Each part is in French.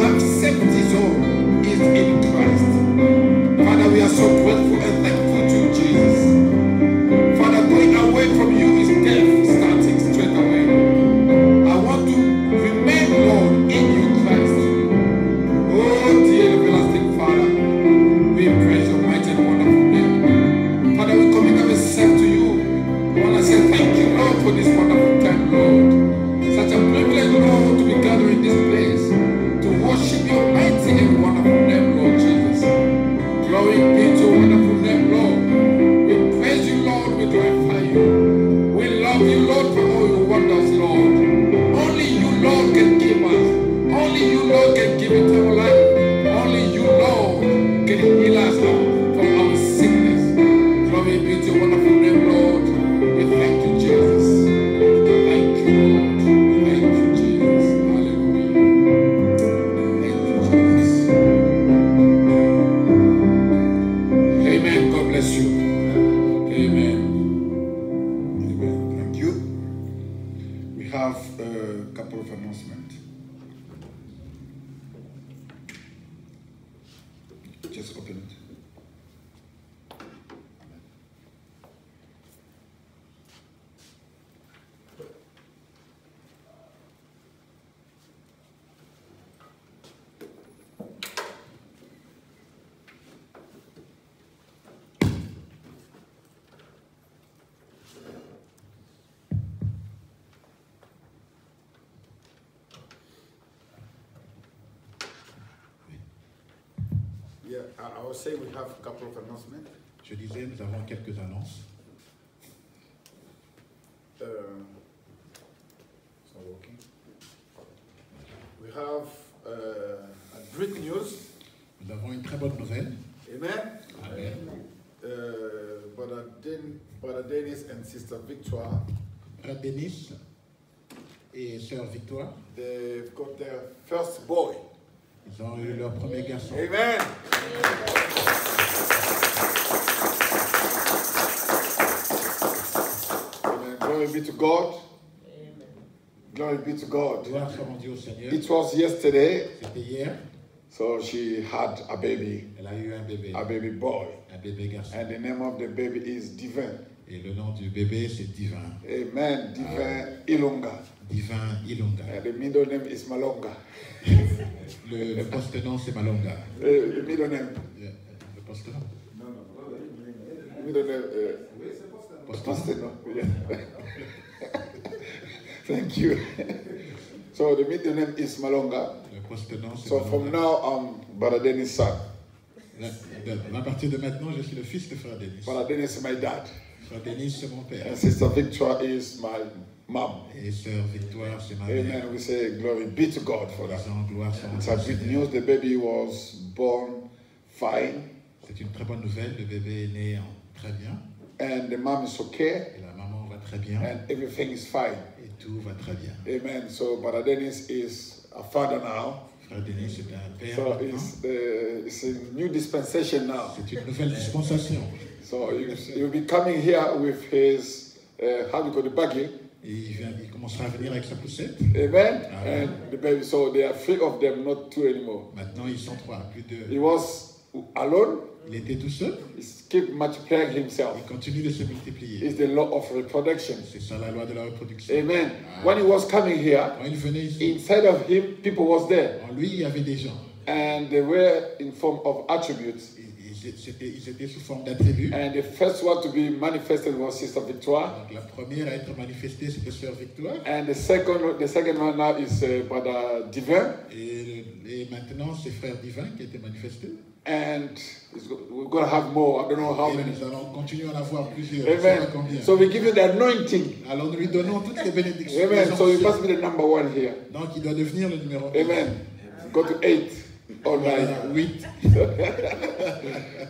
have safety zone is in Christ. Father, we are so grateful and thankful to you, Jesus. Father, going away from you is death starting straight away. I want to remain, Lord, in you, Christ. Oh, dear everlasting Father, we praise your mighty and wonderful name. Father, we commit ourselves to you. I want to say thank you, Lord, for this wonderful time, Lord. Such a privilege, Lord, to be gathered in this place to worship your mighty and wonderful name, Lord Jesus. Glory be to your wonderful name, Lord. We praise you, Lord. We glorify you. We love you, Lord, for all your wonders, Lord. Only you, Lord, can keep us. Only you, Lord, can give eternal life. Only you, Lord, can heal us from our sickness. Glory be to your wonderful name, Lord. We thank you, Jesus. Thank you, Lord. Thank you, Jesus. Hallelujah. Thank you, Jesus. Amen. God bless you. Amen. Amen. Thank you. We have a couple of announcements. Just open it. Yeah, I will say we have a couple of announcements. Je disais, nous avons quelques annonces. It's not working. We have a great news. Nous avons une très bonne nouvelle. Amen. Amen. Brother Dennis and Sister Victoire, Frère Denis et Sœur Victoire, they've got their first boy. ils ont eu leur premier garçon. Amen. Amen. Glory be to God. Amen. Glory be to God. Gloire soit rendue au Seigneur. It was yesterday, C'était hier. so she had a baby Elle a eu un bébé garçon. and the name of the baby is Divin. Et le nom du bébé, c'est Divin. Amen. Divin Ilunga. Divin Ilunga. And the middle name is Malonga. Le poste-nom, c'est Malonga. The middle name. Le poste-nom. Middle name. Poste-nom. Yeah. Thank you. So the middle name is Malonga. Le poste-nom, c'est So Malonga. from now I'm Brother Dennis' son. À partir de maintenant, je suis le fils de Frère Denis. Brother Dennis is my dad. Frère Denis, c'est mon père. And Sister Victoire is my mom. Et Sœur Victoire, c'est ma mère. Amen. We say glory be to God for that. Disons gloire soit It's rendue a au good Seigneur. news. The baby was born fine C'est une très bonne nouvelle. Le bébé est né très bien. and the mom is okay Et la maman va très bien. and everything is fine. Et tout va très bien. Amen. So Brother Dennis is a father now. Frère Denis, c'est un père. So maintenant. it's a new dispensation now. C'est une nouvelle dispensation. So you'll be coming here with his, how do you call the buggy? Et il commencera à venir avec sa poussette. Amen. Amen. And the baby, so there are three of them, not two anymore. Maintenant, ils sont trois, plus He deux. was alone. Il était tout seul. He kept multiplying himself. Il continue de se multiplier. It's the law of reproduction. C'est ça la loi de la reproduction. Amen. When he was coming here, Quand il venait ici, inside of him, people was there. en lui, il y avait des gens. And they were in form of attributes. Ils étaient sous forme d'attributs. And the first one to be manifested was Sister Victoire. Donc la première à être manifestée, c'était Sœur Victoire. And the second one now is Brother Divin. Et maintenant, c'est Frère Divin qui a été manifesté. And we're going to have more. I don't know how Et many. nous allons continuer à en avoir plusieurs. Je ne sais Amen. pas combien. So we give you the anointing. Alors nous lui donnons toutes les bénédictions. Amen. les So you onctions. must be the number one here. Donc il doit devenir le numéro 1. Amen. Go to 8 or 9. Voilà, 8.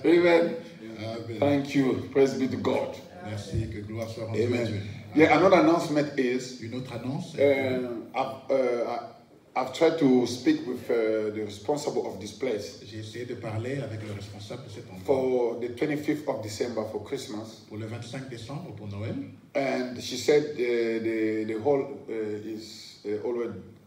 Amen. Amen. Thank you. Praise be to God. Merci, que gloire soit rendue à Dieu. Amen. Yeah, another announcement is Une autre annonce. I've tried to speak with the responsible of this place J'ai essayé de parler avec le responsable de cet endroit for the 25th of December for Christmas. pour le 25 décembre pour Noël. And she said the hall is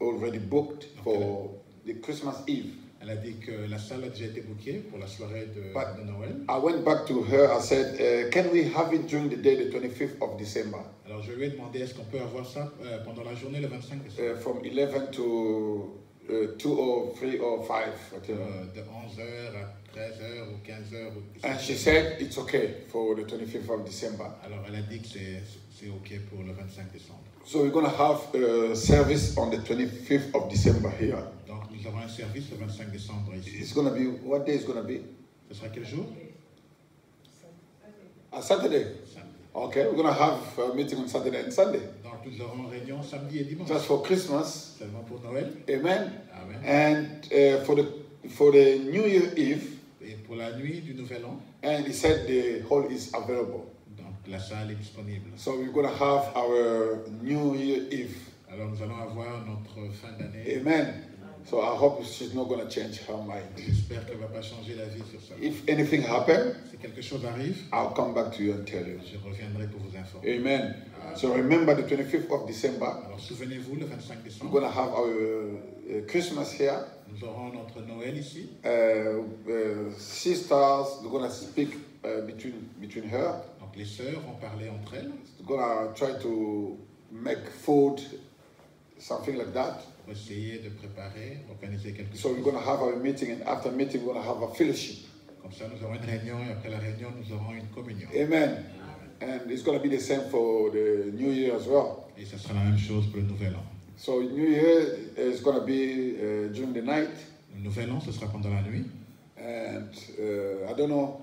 already booked for the Christmas Eve. Elle a dit que la salle a déjà été bookée pour la soirée de Noël. I went back to her. I said, can we have it during the day, the 25th of December? Alors je lui ai demandé est-ce qu'on peut avoir ça pendant la journée le 25 décembre. From 11 to 2 or 3 or 5. De 11h à 13h ou 15h. And she said it's okay for the 25th of December. Alors elle a dit que c'est ok pour le 25 décembre. So we're going to have a service on the 25th of December here. Donc nous avons un service le 25 décembre ici. It's going to be, what day is going to be? Ce sera quel jour? A Saturday. Samedi. Okay, we're going to have a meeting on Saturday and Sunday. Donc nous aurons une réunion samedi et dimanche. Just for Christmas. Seulement pour Noël. Amen. Amen. And for the New Year Eve. Et pour la nuit du Nouvel An. And he said the hall is available. Donc la salle est disponible. So we're going to have our New Year Eve. Alors nous allons avoir notre fin d'année. Amen. So I hope she's not going to change her mind. J'espère qu'elle ne va pas changer d'avis sur ça. If anything happens, Si quelque chose arrive, I'll come back to you and tell you. je reviendrai pour vous informer. Amen. So remember the 25th of December, Alors souvenez-vous, le 25 we're décembre, going to have our Christmas here. nous aurons notre Noël ici. Sisters, we're going to speak between her. Donc les sœurs vont parler entre elles We're going to try to make food, something like that. pour essayer de préparer, organiser quelque So chose. we're going to have our meeting, and after meeting, we're going to have a fellowship. Comme ça, nous aurons une réunion et après la réunion, nous aurons une communion. Amen. And it's going to be the same for the New Year as well. Et ce sera la même chose pour le Nouvel An. So New Year is going to be during the night, Le Nouvel An, ce sera pendant la nuit. and I don't know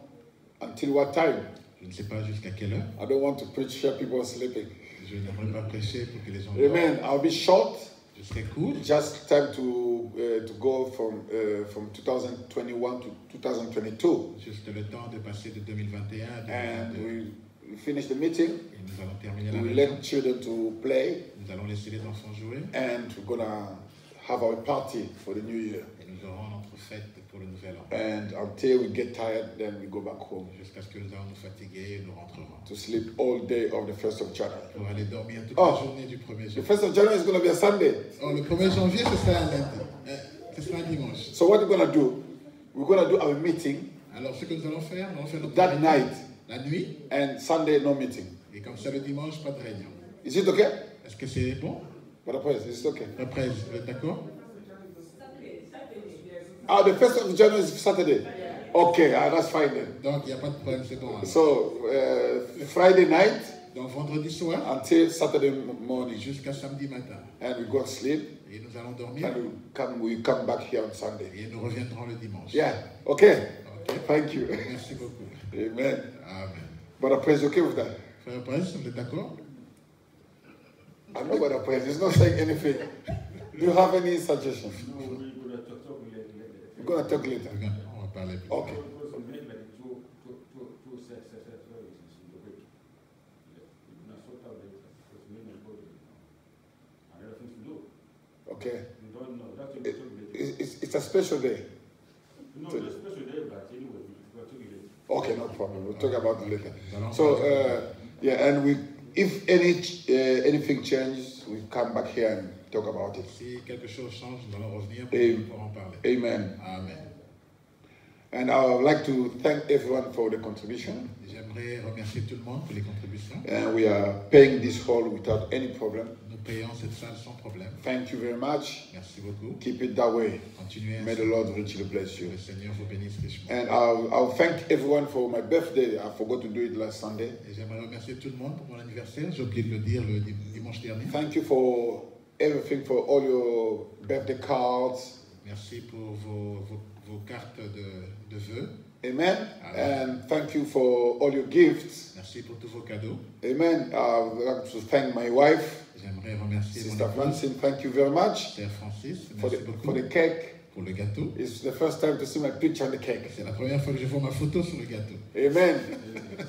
until what time. Je ne sais pas jusqu'à quelle heure. I don't want to preach here, people are sleeping. Je n'aimerais pas prêcher pour que les gens dorment. Amen. I'll be short. Je serai court. Just time to go from 2021 to 2022, Juste le temps de passer de 2021 à and 2022. we finish the meeting. Et nous allons terminer la We réunion. let children to play, Nous allons laisser les enfants jouer. and we're gonna have our party for the New Year. Et nous aurons notre fête pour le Nouvel An. And until we get tired, then we go back home Jusqu'à ce que nous allons nous fatiguer et nous rentrerons. to sleep all day of the 1st of January. Pour aller dormir toute Oh. la journée du 1er The janvier. 1st of January is going to be a Sunday. Oh, le 1er janvier, ce sera un lundi. Ce sera un dimanche. So what we're going to do, we're going to do our meeting Alors, ce que nous allons faire notre that réunion night, la nuit. and Sunday no meeting. Et comme ça, le dimanche, pas de réunion. Is it okay? Est-ce que c'est bon? Brother Perez, is it okay? Après, vous êtes d'accord? The 1st of January is Saturday. Okay, that's fine then. Donc, il n'y a pas de problème, c'est bon. alors. So Friday night Donc, vendredi soir until Saturday morning, jusqu'à samedi matin. and we go to sleep, Et nous allons dormir. and we come back here on Sunday. Et nous reviendrons le dimanche. Yeah, okay. Ok? Thank you. Merci beaucoup. Amen. Amen. Brother Perez, okay with that? Frère Prince, vous êtes d'accord? I'm not Brother Perez. He's not saying anything. Do you have any suggestions? We're going to talk later. On va parler plus. Okay. Okay. It's a special day. No, it's a special day, but anyway, we're talking later. Okay, no problem. We'll talk about it later. So, yeah, and if anything changes, we come back here and talk about it. Si quelque chose change, nous allons revenir pour en parler. Amen. Amen. And I would like to thank everyone for the contribution. J'aimerais remercier tout le monde pour les contributions. And we are paying this hall without any problem. Nous payons cette salle sans problème. Thank you very much. Merci beaucoup. Keep it that way. Continuez May ainsi. the Lord richly bless Que you. le Seigneur vous bénisse richement. And I'll thank everyone for my birthday. I forgot to do it last Sunday. Et j'aimerais remercier tout le monde pour mon anniversaire. J'ai oublié de le dire le dimanche dernier. Thank you for everything, for all your birthday cards. Merci pour vos cartes de vœux. Amen. Amen. And thank you for all your gifts. Merci pour tous vos cadeaux. Amen. I would like to thank my wife, J'aimerais remercier mon Sister épouse, Francine. Thank you very much Sœur Francis. for Merci beaucoup the cake. pour le gâteau. It's the first time to see my picture on the cake. C'est la première fois que je vois ma photo sur le gâteau. Amen.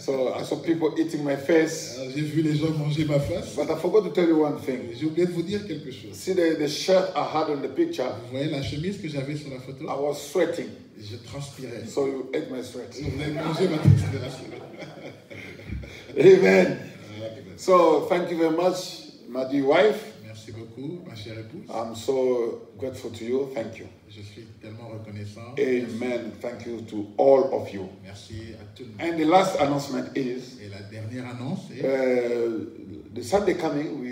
So I saw people eating my face. Alors, j'ai vu les gens manger ma face. But I forgot to tell you one thing. J'ai oublié de vous dire quelque chose. See the shirt I had on the picture, Vous voyez la chemise que j'avais sur la photo? I was sweating. Je transpirais. So you ate my sweat. Vous avez mangé ma transpiration. Amen. So thank you very much, my dear wife. Merci Merci beaucoup, ma chère épouse. I'm so grateful to you. Thank you. Je suis tellement reconnaissant. Amen. Thank you to all of you. Merci à tout le monde. And the last announcement is Et la dernière annonce est the Sunday coming.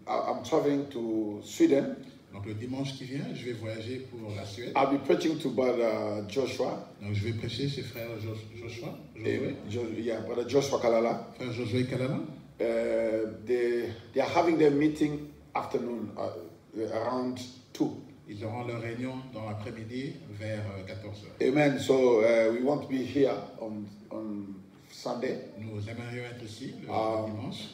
I'm traveling to Sweden. donc le dimanche qui vient, je vais voyager pour la Suède. I'll be preaching to Brother Joshua. Donc je vais prêcher chez frère Joshua. Yeah, Brother Joshua Kalala. Frère Josué Kalala. They are having their meeting afternoon around 2. Ils auront leur réunion dans l'après-midi vers 14h. Amen. So we want to be here on Sunday. Nous aimerions être ici le dimanche.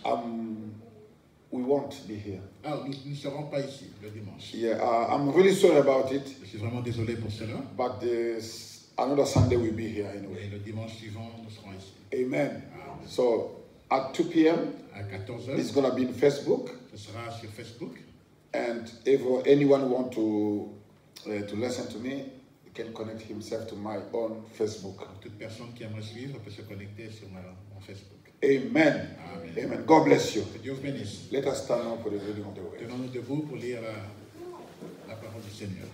We won't be here. Ah, nous ne serons pas ici le dimanche. Yeah, I'm really sorry about it. Je suis vraiment désolé pour cela. But another Sunday we'll be here Et anyway. le dimanche suivant, nous serons ici. Amen. So at 2 p.m. À 14h, it's going to be in Facebook. ce sera sur Facebook. And if anyone want to listen to me, he can connect himself to my own Facebook. Toute personne qui aimerait suivre peut se connecter sur mon Facebook. Amen. Amen. Amen. God bless you. Que Dieu vous bénisse. Let us stand up for the reading of the word. Tenons-nous debout pour lire la parole du Seigneur.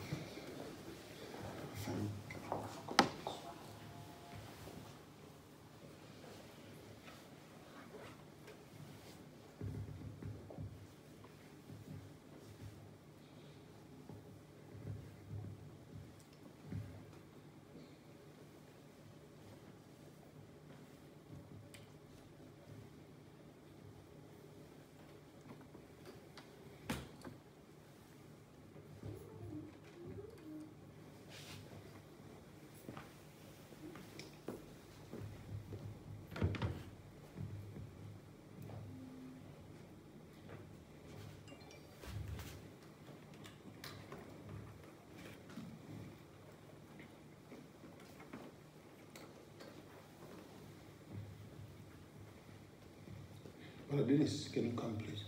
Brother Dennis, can you come, please?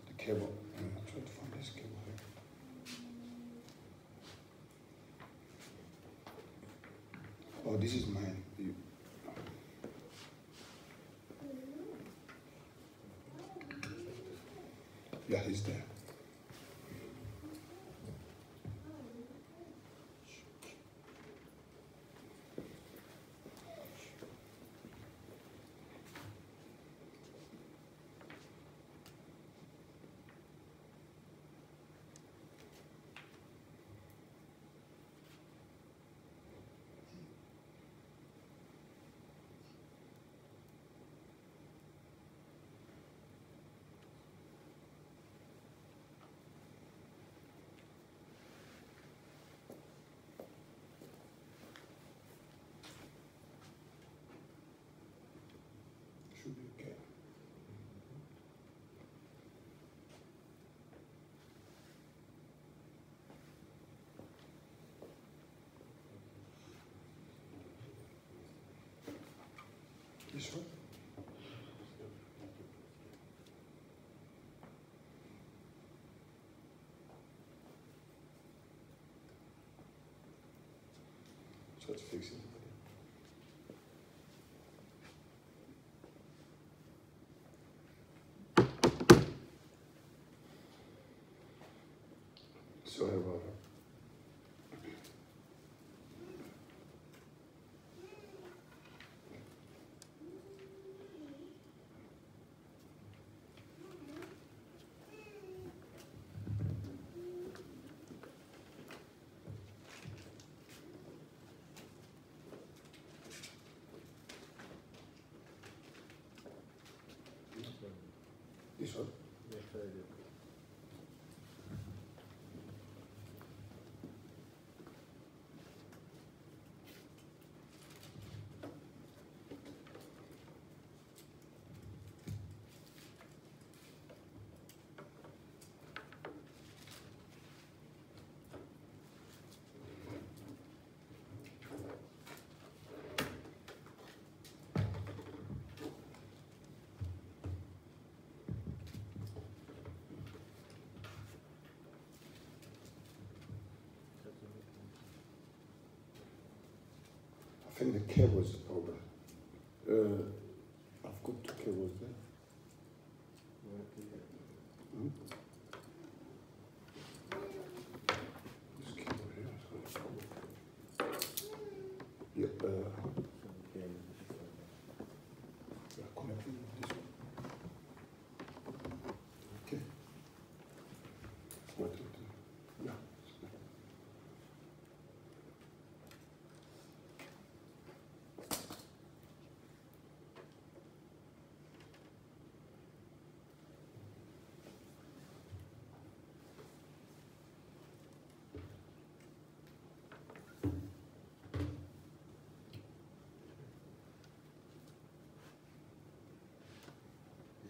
The cable. I'm trying to find this cable here. Oh, this is mine. Yeah, he's there. Should be okay. This one? So let's fix it. Sorry about that. This one? I think the cable is the problem.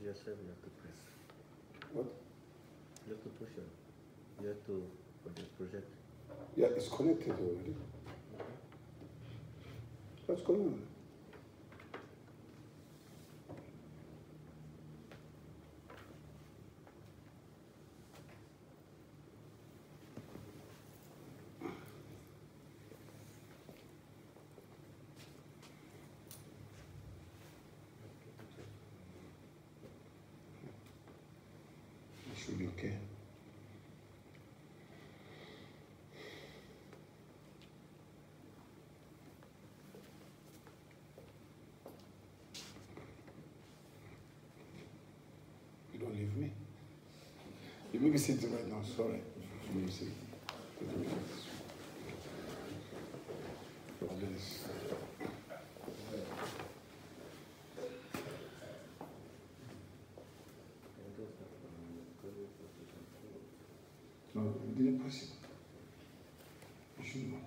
yourself, you have to press. What? You have to push it. You have to project. Yeah, it's connected already. What's going on? It should be okay. You don't leave me. You may be sitting right now, sorry. You may be sitting. Please. No, you didn't press it. You should not.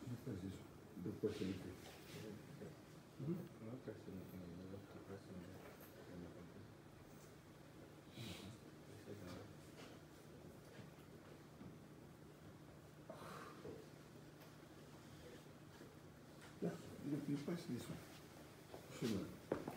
You press this one. You press it. Yeah, you press this one. You should not.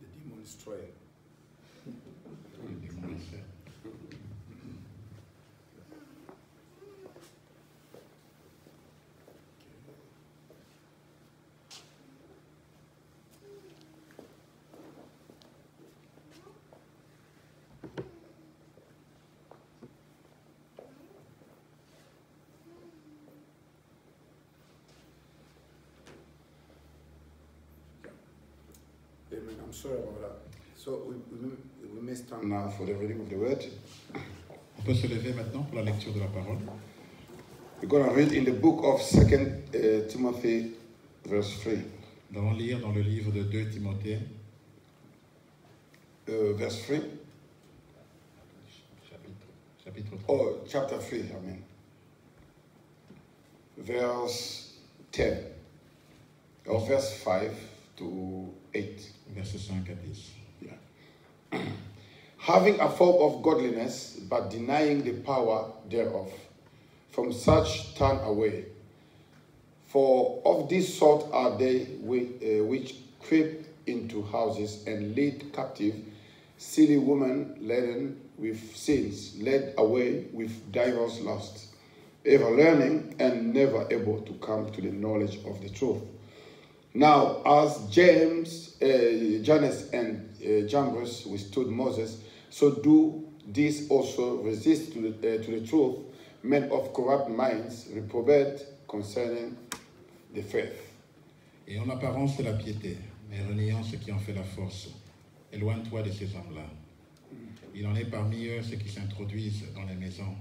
The demon is trying. Amen. I'm sorry about that. So we may stand now for the reading of the word. On peut se lever maintenant pour la lecture de la parole. We're going to read in the book of 2 Timothy, verse 3. Nous allons lire dans le livre de 2 Timothée, Verse 3. chapitre 3. Oh, chapter 3, I mean. Verse 10. Or verse 5 to 8. Versets 5 à 10. Yeah. Having a form of godliness, but denying the power thereof. From such turn away. For of this sort are they which creep into houses and lead captive silly women laden with sins, led away with diverse lusts, ever learning and never able to come to the knowledge of the truth. Now, as Jannes and Jambres withstood Moses, so do these also resist to the truth, men of corrupt minds, reprobate concerning the faith. Et en apparence de la piété, mais reniant ce qui en fait la force, éloigne-toi de ces hommes-là. Il en est parmi eux ceux qui s'introduisent dans les maisons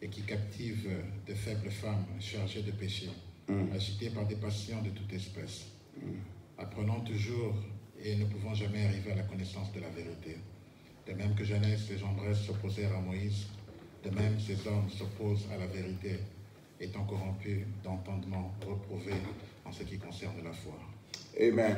et qui captivent de faibles femmes chargées de péché, agitées par des passions de toute espèce, apprenant toujours et ne pouvant jamais arriver à la connaissance de la vérité. De même que Jannes et Jambres s'opposèrent à Moïse, de même ces hommes s'opposent à la vérité, étant corrompus d'entendement, reprouvés en ce qui concerne la foi. Amen.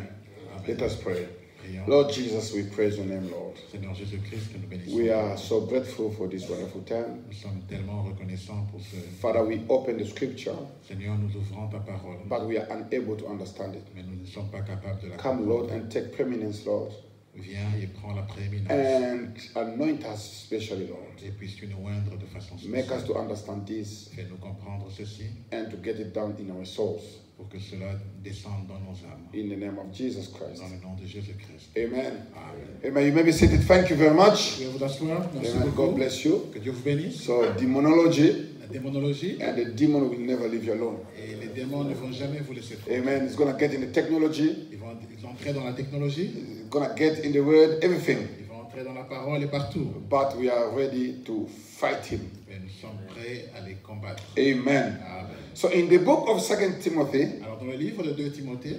Amen. Let us pray. Prions. Lord Jesus, we praise your name, Lord. Seigneur Jésus-Christ, que nous bénissons. We are so grateful for this wonderful time. Nous sommes tellement reconnaissants pour ce... Father, we open the scripture, Seigneur, nous ouvrons ta parole, but we are unable to understand it. mais nous ne sommes pas capables de la Come, Lord, comprendre. and take preeminence, Lord, Viens et prends la prééminence. and anoint us especially, Lord. Et puisses-tu nous oindre de façon Make us spéciale. to understand this Fais-nous comprendre ceci and to get it down in our souls. pour que cela descende dans nos âmes. In the name of Jesus Christ. Dans le nom de Jésus-Christ. Amen. Amen. Amen. You may be seated. Thank you very much. Vous pouvez vous asseoir. Merci Amen. beaucoup. God bless you. Que Dieu vous bénisse. So, demonology, La démonologie and the demon will never leave you alone. et les démons ne vont jamais vous laisser faire. Amen. It's going to get in the technology. Ils vont entrer dans la technologie. It's going to get in the word, everything. Ils vont entrer est dans la parole et partout. but we are ready to fight him. Mais nous sommes prêts à les combattre. Amen. Amen. So in the book of 2 Timothy, Alors dans le livre de 2 Timothée,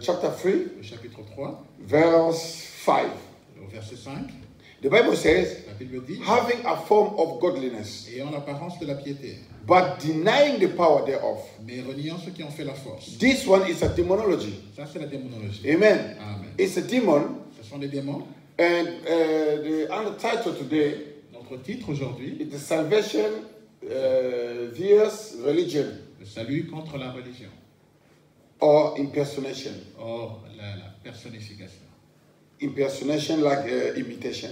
chapter 3, le chapitre 3, verse 5, au verset 5, the Bible says, la Bible dit, having a form of godliness, ayant l'apparence de la piété, but denying the power thereof. mais reniant ceux qui en fait la force. This one is a demonology. Ça, c'est la démonologie. Amen. Amen. It's a demon. Ce sont des démons. And the undertitle today Notre titre aujourd'hui, is the salvation vs religion le salut contre la religion. or impersonation. Or, la personnification. Impersonation like imitation.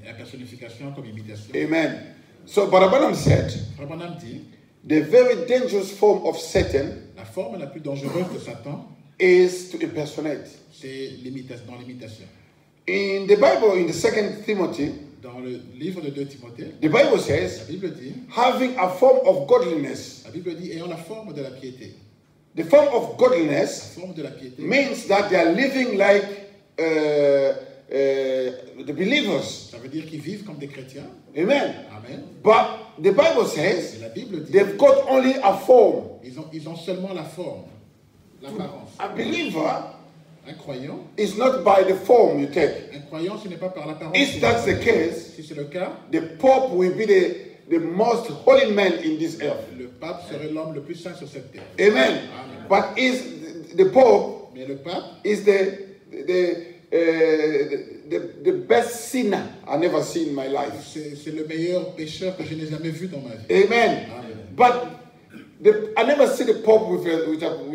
La personnification comme imitation. Amen. So Barabanam said, Frère Branham dit, the very dangerous form of Satan la forme la plus dangereuse de Satan, is to impersonate. c'est dans l'imitation. In the Bible, in the 2 Timothy, Dans le livre de 2 Timothée, the Bible la says, Bible dit, having a form of godliness. la Bible dit, ayant la forme de la piété. The form of La godliness forme de la piété means that they are living like the believers. ça veut dire qu'ils vivent comme des chrétiens. Amen. Amen. But the Bible Et says la Bible dit, they've got only a form. ils ont seulement la forme, l'apparence. A believer Un croyant, is not by the form you take. un croyant, ce n'est pas par l'apparence. If that's the case, Si c'est le cas, the Pope will be the most holy man in this earth. le pape serait l'homme le plus saint sur cette terre. Amen. Amen. But is the Pope Mais le pape, is the best sinner I never seen in my life. c'est le meilleur pécheur que je n'ai jamais vu dans ma vie. Amen. Amen. But I never see the Pope with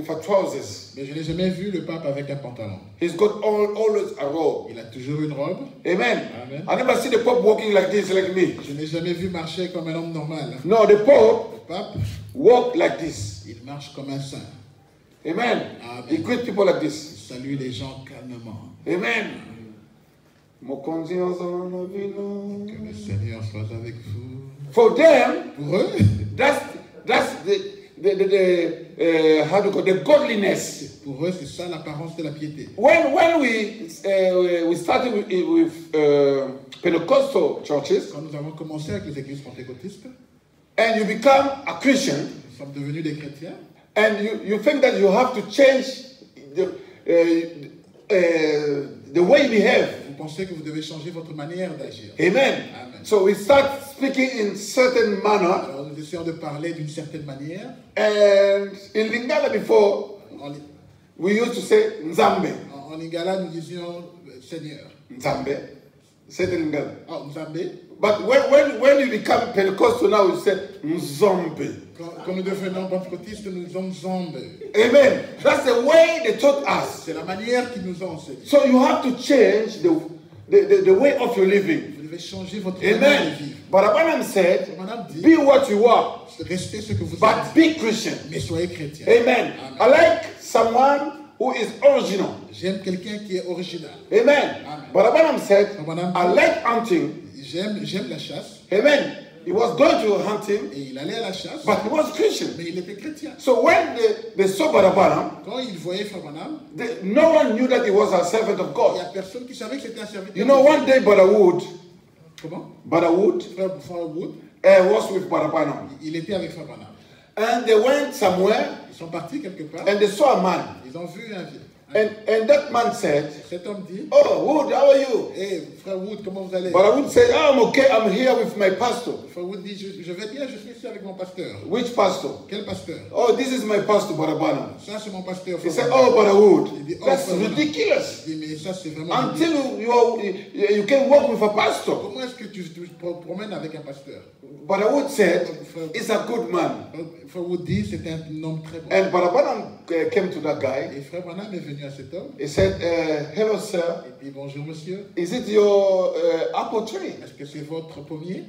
a trousers. Mais je n'ai jamais vu le pape avec un pantalon. He's got always a robe. Il a toujours une robe. Amen. Amen. I never see the Pope walking like this, like me. Je n'ai jamais vu marcher comme un homme normal. No, the Pope Le pape, walk like this. il marche comme un saint. Amen. Amen. He greet people like Il this. salue les gens calmement. Amen. Mokonzi Que ozanavino. le Seigneur soit avec vous. For them, Pour eux, that's the how do you call the godliness. pour eux, c'est ça l'apparence de la piété. When we started with Pentecostal churches, Quand nous avons commencé avec les églises pentecôtistes, and you become a Christian, nous sommes devenus des chrétiens. and you think that you have to change the way you behave. Vous pensez que vous devez changer votre manière d'agir. Amen. Amen. So we start speaking in certain manner, Alors nous essayons de parler d'une certaine manière. and in Lingala before En, we used to say Nzambe, en Lingala, nous disions Seigneur. Nzambe, say the Lingala. Oh, Nzambe. But when you become Pentecostal now, you say Nzambe. Quand nous devenons pentecôtistes, nous sommes Nzambe. Amen. That's the way they taught us. C'est la manière qu'ils nous ont enseigné. So you have to change the way of your living. Vous devez changer votre manière de Amen. vivre. But Abraham said, Madame dit, be what you are, restez ce que vous êtes, but be Christian. mais soyez chrétien. Amen. I like someone who is original. J'aime quelqu'un qui est original. Amen. Amen. But Abraham said, Abraham I dit, like hunting. J'aime la chasse. Amen. He was going to hunting, Et il allait à la chasse, but he was Christian. mais il était chrétien. So when they saw Barabanam, Quand il voyait Frère Branham, no one knew that he was a servant of il n'y God. a personne qui savait que c'était un serviteur. You know, one day Brother Wood Comment Frère Wood, was with Barabanam. il était avec Frère Branham. And they went somewhere Ils sont partis quelque part. and they saw a man. Ils ont vu un vieux. And that man said, Cet homme dit, oh, Wood, how are you? hey, Frère Wood, comment vous allez? Brother Wood said, I'm okay, I'm here with my pastor. Frère Wood dit, je vais bien, je suis ici avec mon pasteur. Which pastor? Quel pasteur? Oh, this is my pastor, Barabanam. Ça, c'est mon pasteur. He Frère said, Branham. oh, Brother Wood, Il dit, oh, that's Frère Branham. ridiculous. Il dit, mais ça, c'est vraiment ridicule. Until you can work with a pastor. Comment est-ce que tu te promènes avec un pasteur? Brother Wood said, he's a good man. Frère Wood dit, c'était un homme très bon. And Barabanam came to that guy. Et Frère Branham est venu à cet homme. He said, hello, sir. Il dit, bonjour monsieur, Is it your apple tree? est-ce que c'est votre pommier?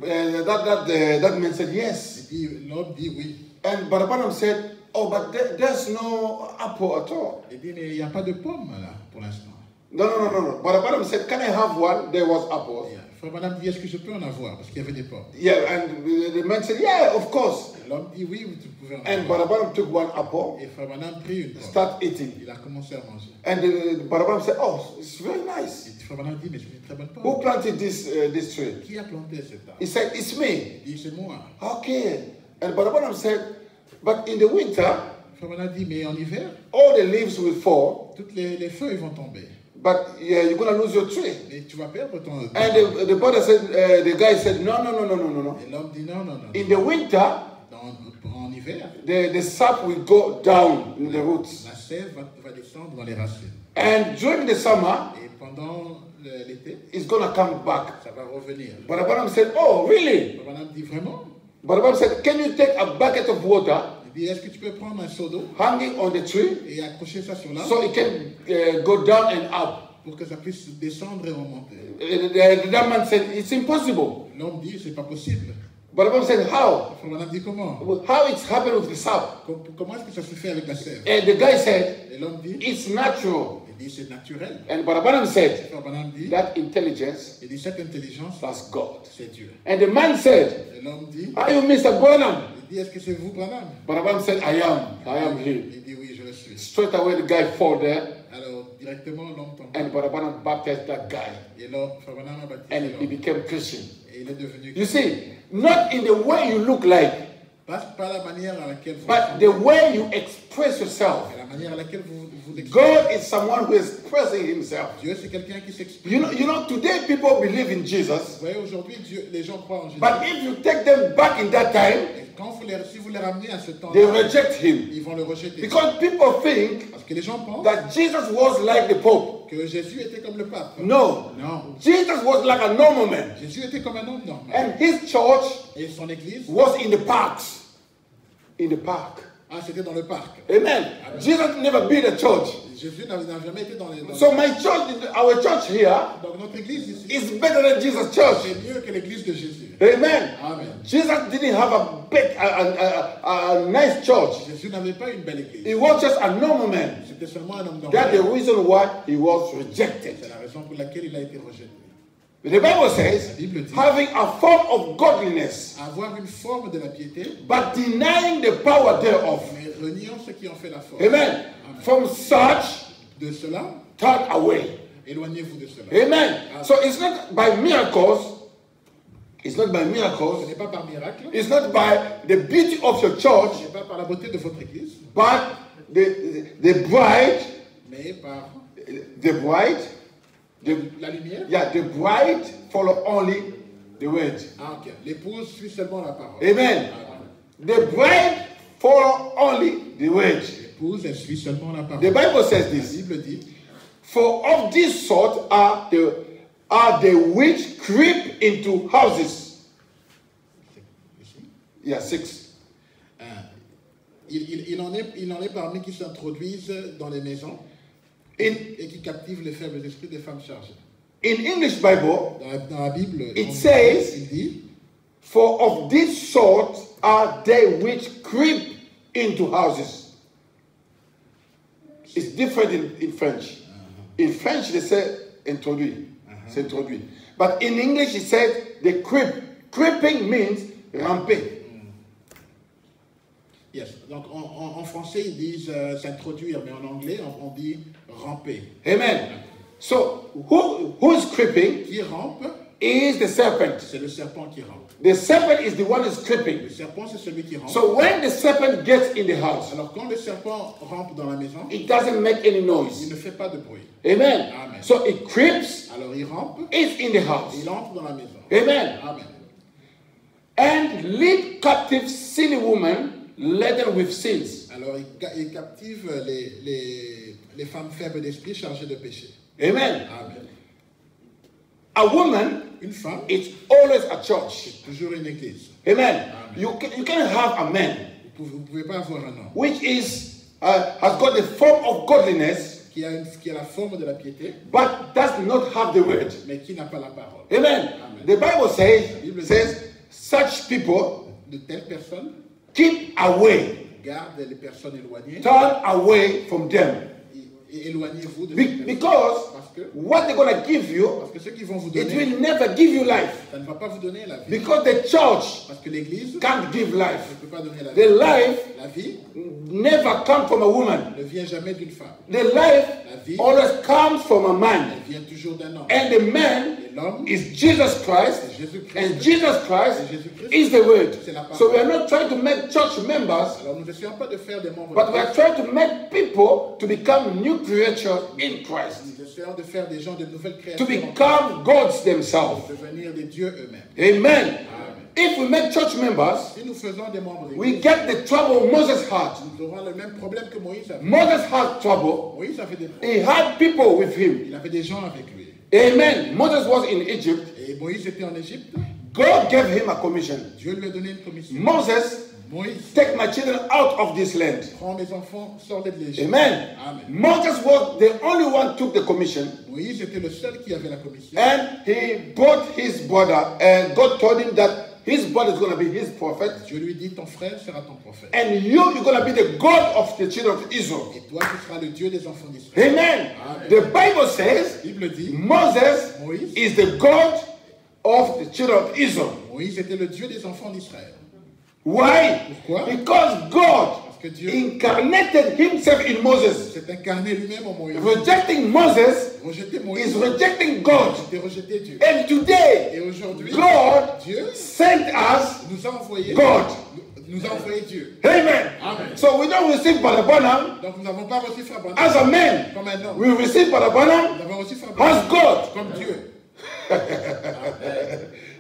That man said, yes. L'homme dit oui. And Barabanam said, oh, but there's no apple at all. Il dit, mais il n'y a pas de pomme là pour l'instant. No. Brother Branham said, can I have one? There was apples. Yeah. Frère Branham dit, est-ce que je peux en avoir? Parce qu'il y avait des pommes. Yeah, and the man said, yeah, of course. L'homme dit, oui, tu pouvais en And avoir. Brother Branham took one apple, Et Frère Branham prit une pomme. start eating. Il a commencé à manger. And Brother Branham said, oh, it's very nice. Et Frère Branham dit, mais c'est une très bonne Who pomme. planted this tree? Qui a planté cet arbre? He said, it's me. Il dit, c'est moi. Okay. And Brother Branham said, but in the winter, Frère Branham dit, mais en hiver, all the leaves will fall, toutes les feuilles vont tomber. but you're going to lose your tree. Mais tu vas perdre ton... And the brother said, the guy said, no. Et l'homme dit, non. In the winter, En hiver, the sap will go down in the roots. la sève va descendre dans les racines. And during the summer, Et pendant l'été, it's going to come back. ça va revenir. Brother Branham said, oh, really? Frère Branham dit, vraiment? Brother Branham said, can you take a bucket of water Il dit, est-ce que tu peux prendre un seau d'eau hanging on the tree et accrocher ça sur l'arbre so it can go down and up? pour que ça puisse descendre et remonter? That man said, it's impossible. L'homme dit, c'est pas possible. Brother Branham said, how? Frère Branham dit, comment? How it's happened with the sap? Comment est-ce que ça se fait avec la sève? And the guy said, Et l'homme dit, it's natural. il dit, c'est naturel. And Brother Branham said, Frère Branham dit, that intelligence, il dit, cette intelligence, that's God. c'est Dieu. And the man said, Et l'homme dit, are you Mr. Branham? il dit, est-ce que c'est vous, Branham? Brother Branham said, I am him. Il dit, oui, je le suis. Straight away the guy fall there, Alors, directement, l'homme tombe. and Brother Branham baptized that guy. Et l'homme, Frère Branham a baptisé And he l'homme. became Christian. Et il est devenu You see, not in the way you look like, pas la manière à laquelle vous but the way you express yourself. la manière à laquelle vous exprimez. God is someone who is expressing himself. Dieu, c'est quelqu'un qui s'exprime. You know, today people believe in Jesus, Vous voyez, aujourd'hui, les gens croient en Jésus. but if you take them back in that time, Et si vous les ramenez à ce temps-là, they reject him. ils vont le rejeter. Because people think Parce que les gens pensent that Jesus was like the Pope. que Jésus était comme le pape. No. Non. Jesus was like a normal man. Jésus était comme un homme normal. And his church Et son église, was in the parks. In the park. c'était dans le parc. Amen. Jesus never built a church. Jésus n'a jamais été dans les... So my church, our church here, Donc notre église ici, is better than Jesus' church. c'est mieux que l'église de Jésus. Amen. Amen. Jesus didn't have a nice church. Jésus n'avait pas une belle église. He was just a normal man. C'était seulement un homme That's the normal. reason why he was rejected. C'est la raison pour laquelle il a été rejeté. The Bible says, La Bible dit, having a form of godliness, avoir une forme de la piété, but denying the power thereof. mais reniant ce qui en fait la force. Amen. From such, De cela, turn away. éloignez-vous de cela. Amen. So it's not by miracles. It's not by Ce miracles. n'est pas par miracle, It's not by the beauty of your ce church, n'est pas par la beauté de votre église, but the bride, mais par la lumière. the bride follow only the word. Ah, ok. L'épouse suit seulement la parole. Amen. The bride follow only the word. L'épouse, elle suit seulement la parole. The Bible says La this. Bible dit, For of this sort are the which creep into houses. ici, Yeah, 6. il en est parmi qui s'introduisent dans les maisons et qui captivent les faibles esprits des femmes chargées. In English Bible, Dans la Bible, It says- il dit, for of this sort are they which creep into houses. It's different in French. In French, they say introduit. C'est introduit. But in English, it says they creep. Creeping means ramper. yes. Donc en français, ils disent s'introduire, mais en anglais, on dit ramper. Amen. So, who is creeping Qui rampe, is the serpent. c'est le serpent qui rampe. The serpent is the one who's creeping. Le serpent, c'est celui qui rampe. So, when the serpent gets in the house, Alors quand le serpent rampe dans la maison, it doesn't make any il noise. ne fait pas de bruit. Amen. Amen. So, it creeps, Alors il rampe, it's in the house. il entre dans la maison. Amen. Amen. And lead captive silly women laden with sins. Alors il captive les femmes faibles d'esprit chargées de péché. Amen. Amen. A woman Une femme, is always a church. toujours une église. Amen. You can have a man Vous ne pouvez pas avoir un homme which has got the form of godliness, qui a la forme de la piété, but does not have the word. mais qui n'a pas la parole. Amen. Amen. The Bible says such people De telles personnes keep away, gardent les personnes éloignées turn away from them. et Et éloignez-vous de Because parce que what they're going to give you, ce qu'ils vont vous it donner, will never give you life. ça ne va pas vous donner la vie. Because the church Parce que l'Église can't give ne life. peut pas donner la The vie. life La vie never comes from a woman. ne vient jamais d'une femme. The life La vie always comes from a man. elle vient toujours d'un homme. And the man Et l'homme, is Jesus Christ. c'est Jésus-Christ. And Jesus Christ Et Jésus-Christ, is the word. c'est la parole. So we are not trying to make church members, Alors nous n'essayons pas de faire des membres but de we are Christ. trying to make people to become new creatures in Christ. Nous essayons de faire des gens de nouvelles To créatures. become gods themselves. Devenir des dieux eux-mêmes. Amen. Amen. If we make church members, Si nous faisons des membres de we l'Église, get the trouble Moses had. nous aurons le même problème que Moïse avait. Moses had trouble. Moïse avait des He problèmes. had people with him. Il avait des gens avec lui. Amen. Moses was in Egypt. Et Moïse était en Égypte. God gave him a commission. Dieu lui a donné une commission. Moses, Moïse, take my children out of this land. prends mes enfants, sors-les de l'Égypte. Amen. Amen. Moses was the only one took the commission, Moïse était le seul qui avait la commission. and he brought his brother, and God told him that his brother is going to be his prophet, Dieu lui dit, ton frère sera ton prophète. and you're going to be the God of the children of Israel. Et toi, tu seras le Dieu des enfants d'Israël. Amen. Amen. The Bible says La Bible dit, Moses Moïse, is the God of the children of Israel. Moïse était le Dieu des enfants d'Israël. Why? Pourquoi? Because God Parce que Dieu incarnated himself in Moses. s'est incarné lui-même en Moïse. Rejecting Moses Rejeté is Moïse, rejecting God. c'était rejeté Dieu. And today, Et aujourd'hui, God Dieu sent us nous a envoyé God. nous a envoyé Dieu. Amen. Amen. So we don't receive Brother Branham Donc nous n'avons pas reçu Frère Branham as a man. comme un homme. We receive Brother Branham Nous avons reçu Frère Branham as God. comme Dieu.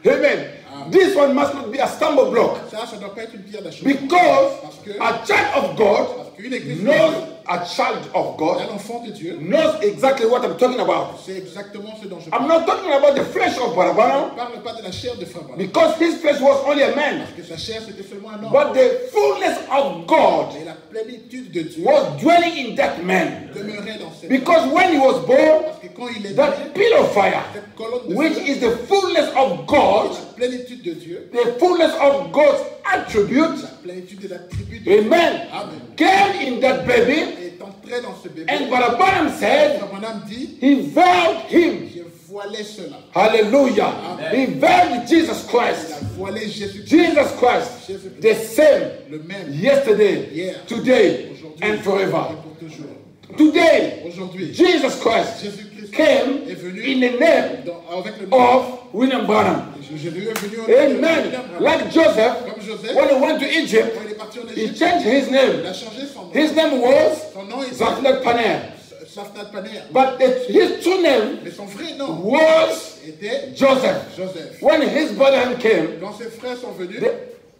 Amen. This one must not be a stumble block. Ça ne doit pas être une pierre d'achoppement. Because Parce que a child of God parce qu'une église de knows Dieu, a child of God un enfant de Dieu, knows exactly what I'm talking about. c'est exactement ce dont je I'm parle. not talking about the flesh of Brother On Branham ne parle pas de la chair de Frère Branham. because his flesh was only a man. Parce que sa chair c'était seulement un homme. But the fullness of God Mais la plénitude de Dieu was dwelling in that man. demeurait dans cette Because when he was born, Parce que quand il est né, that pillar of fire, cette colonne de which feu, is the fullness of God, la plénitude de Dieu, the fullness of God's attributes, la plénitude des attributs de Dieu, amen, Amen, came in that baby. est entrée dans ce bébé. And Brother Branham said, Frère Branham dit, he vowed him. j'ai voilé cela. Hallelujah. He vowed Jesus Il a Christ. voilé Jésus. Jesus Christ, the same Le même, yesterday, hier, today, aujourd'hui, and et forever. pour toujours. Today, Aujourd'hui, Jesus Christ Jésus-Christ came est venu in the name avec le nom. of William Branham. Jésus est venu au nom de Amen. William Branham. Like Joseph, Comme Joseph, when he went to Egypt, quand il est parti en he Égypte, changed his il name. a changé son nom. His name was Son nom est Zaphnat Paner. Safnat Paner. But his true name Mais son vrai nom was était Joseph. Joseph. When his brother came, Quand ses frères sont venus, they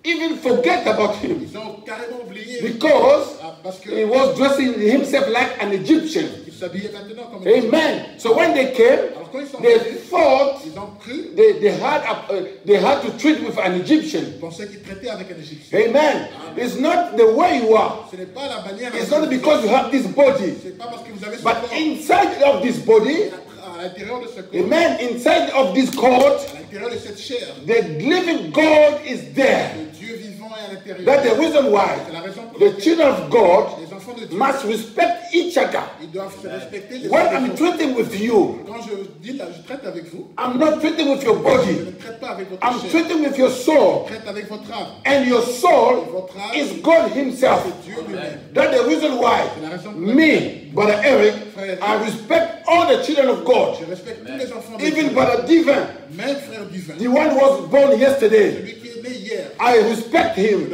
even forget about him ils ont carrément oublié because parce que he was dressing himself like an Egyptian. il s'habillait maintenant comme un Amen. So when they came, Alors quand ils sont they venus, thought ils ont cru, they had to treat with an Egyptian. ils pensaient qu'ils traitaient avec un Égyptien. Amen. It's not the way you are. Ce n'est pas la manière. It's not because you have this body, C'est pas parce que vous avez ce but corps. inside of this body, À l'intérieur de ce corps, amen, inside of this court, à l'intérieur de cette chair, the living God is there. le Dieu vivant est à l'intérieur. That's the reason why C'est la raison pour the laquelle children of God les enfants de Dieu, must respect each other. ils doivent se respecter les When uns les I'm autres. treating with you, Quand je dis là, je traite avec vous, I'm not treating with your je body. ne traite pas avec votre I'm chair. treating with your soul. Je traite avec votre âme. And your soul Votre âme, is God Himself. c'est Dieu lui-même. That's the reason why C'est la raison pour me, Brother Eric, I respect all the children of God. Je respecte tous les enfants de Even Dieu. Brother Divin, Même frère divin, the one who was born yesterday, celui qui est né hier, I respect him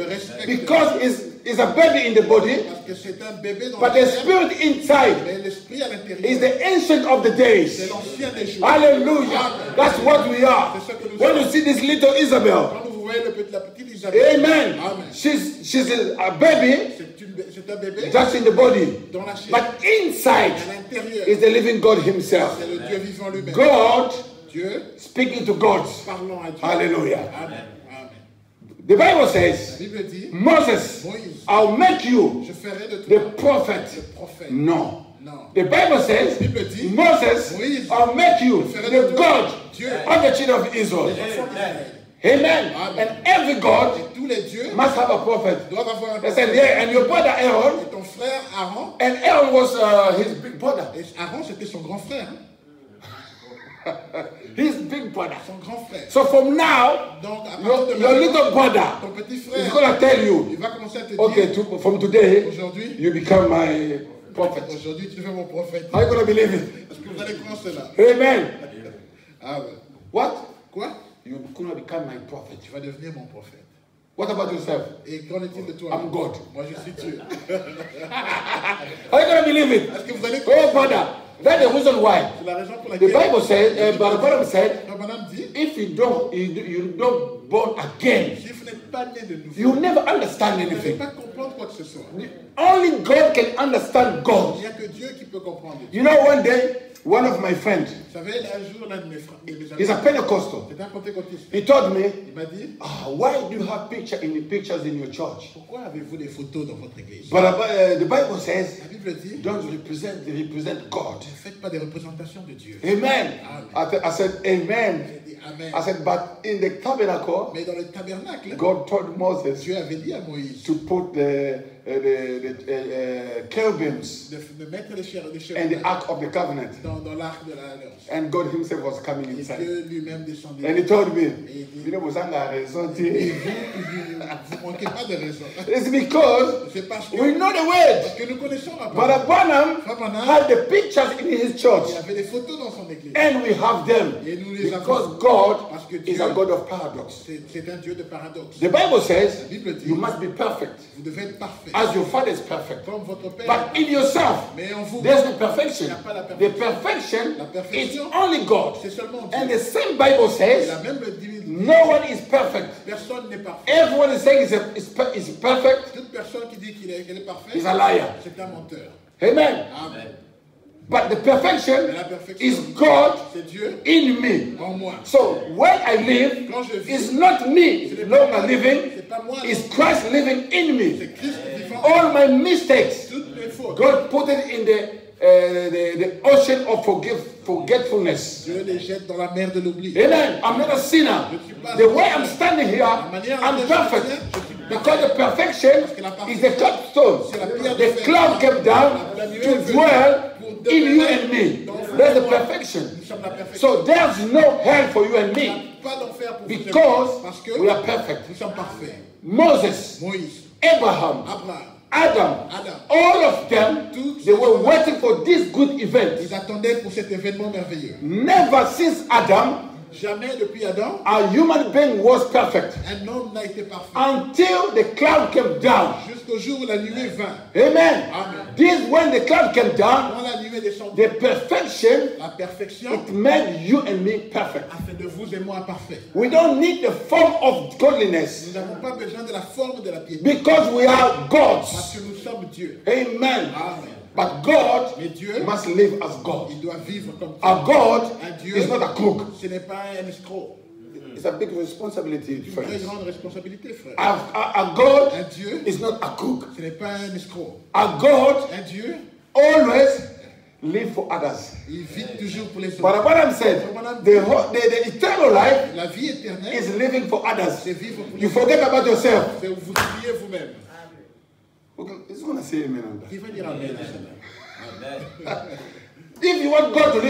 because he's a baby in the body, parce que c'est un bébé dans but la the chair, spirit inside mais l'esprit à is l'intérieur, the ancient of the c'est days. l'ancien des jours. Hallelujah. That's what we are. When you see this little Isabel, Quand vous voyez la petite Isabelle, amen. Amen. She's a baby C'est un bébé just in the body, dans la chair, but inside à l'intérieur, is the living God Himself. c'est le Dieu vivant lui-même. God Dieu, speaking to God. parlons à Dieu. Hallelujah. Amen. Amen. The Bible La says, Bible dit, Moses, Moïse, I'll make you je ferai de the toi prophet. le prophète. No. Non. The Bible says, La Bible dit, Moses, Moïse, I'll make you the God Dieu, of the children of Israel. les enfants d'Israël. Amen. Amen. And every God Et tous les dieux must have a prophet. doivent avoir un They said, prophète. yeah, and your brother Aaron, Et ton frère Aaron, and Aaron was his big brother. et Aaron c'était son grand frère. His big brother. Son grand frère. So from now, Donc, à partir de your maintenant, little brother ton petit is frère, going to tell you, il va commencer à te okay, dire, from today, aujourd'hui, you become my prophet. aujourd'hui tu deviens mon prophète. How are you going to believe it? Est-ce que vous allez croire cela? Amen. Ah ouais. What? Quoi? You're going to become my prophet. Tu vas devenir mon prophète. What about yourself? Et qu'en est-il de toi? I'm God. Moi je suis Dieu. How are you going to believe it? Est-ce que vous allez croire? Oh, brother, that's the reason why. C'est la raison pour The laquelle Bible says, but the Bible said, Madame dit, if you don't born again, si vous n'êtes pas né de nouveau, you never understand vous n'allez anything. pas comprendre quoi que ce soit. Only God can understand Il God. n'y a que Dieu qui peut comprendre. You know, one day, one of my friends, Vous savez, un jour, l'un de mes frères, he's a Pentecostal. c'est un pentecôtiste. He told me, Il m'a dit, why do you have pictures in your church? pourquoi avez-vous des photos dans votre église? But the Bible says, La Bible dit, don't represent God. ne faites pas des représentations de Dieu. Amen. I said, amen. J'ai dit Amen. I said, but in the tabernacle, Mais dans le tabernacle, God told Moses Dieu avait dit à Moïse to put the cherubims de mettre les and the chérubins ark of the covenant. dans l'arc de l'alliance. And God himself was coming Et inside. Dieu lui-même descendait. And he told me, Et il dit, you know, Mosanga a raison. vous ne manquez pas de raison. It's because C'est parce que, we know the words. parce que nous connaissons la But parole. Branham had the pictures in his church. Il y avait des photos dans son église. And we have them. Et nous les Because avons. God Parce que is Dieu, a God of paradox. c'est un Dieu de paradoxe. The Bible says La Bible dit, you must be perfect vous devez être parfait. as your father is perfect. Comme votre Père. But in yourself, Mais en vous, there's the perfection. il n'y a pas la The perfection. perfection La is perfection, only God. c'est seulement And Dieu. the same Bible Et says la même Bible dit, no one is perfect. personne n'est parfait. Everyone is saying is perfect Toute personne qui dit qu'elle est parfaite, is a liar. c'est un menteur. Amen. Amen. But the perfection Mais la perfection, is God c'est Dieu in me. en moi. So when I live, Quand je vis, it's not me longer living, c'est pas moi, it's Christ living in me. c'est Christ vivant. All my mistakes, Toutes mes fautes, God put it in the ocean of forgetfulness. Dieu les jette dans la mer de l'oubli. Amen. I'm not a sinner. The way I'm standing here, I'm perfect. Because the perfection is the capstone. The cloud came down to dwell in you and me. That's the perfection. Nous sommes la perfection. So there's no hell for you and me. Pas d'enfer pour vous et moi, Because parce que we are perfect. nous sommes parfaits. Moses, Moïse, Abraham, Abraham, Adam, all of them, they were waiting for this good event. ils attendaient pour cet événement merveilleux. Never since Adam, Jamais depuis Adam, a human being was perfect. un homme n'a été parfait. Until the cloud came down. Jusqu'au jour où la nuée vint. Amen. Amen. This when the cloud came down, Quand la nuée descendit, the perfection, la perfection it made you and me perfect. a fait de vous et moi parfaits. We don't need the form of godliness Nous n'avons pas besoin de la forme de la piété. because we are Parce gods. que nous sommes Dieu. Amen. Amen. But God Mais Dieu, must live as God. il doit vivre comme Our Dieu. God Un Dieu, is not a crook. ce n'est pas un escroc. It's a big responsibility, C'est une très friends. grande responsabilité, frère. Our God Un Dieu, is not a crook. ce n'est pas un escroc. Our God Un Dieu, always live for others. il vit toujours pour les But autres. Abraham said, the eternal life La vie éternelle, is living for others. c'est vivre pour You les autres. forget about yourself. C'est vous oubliez vous-même. Okay, it's going to say amen on that. Qui va dire Amen à cela? If you want God to live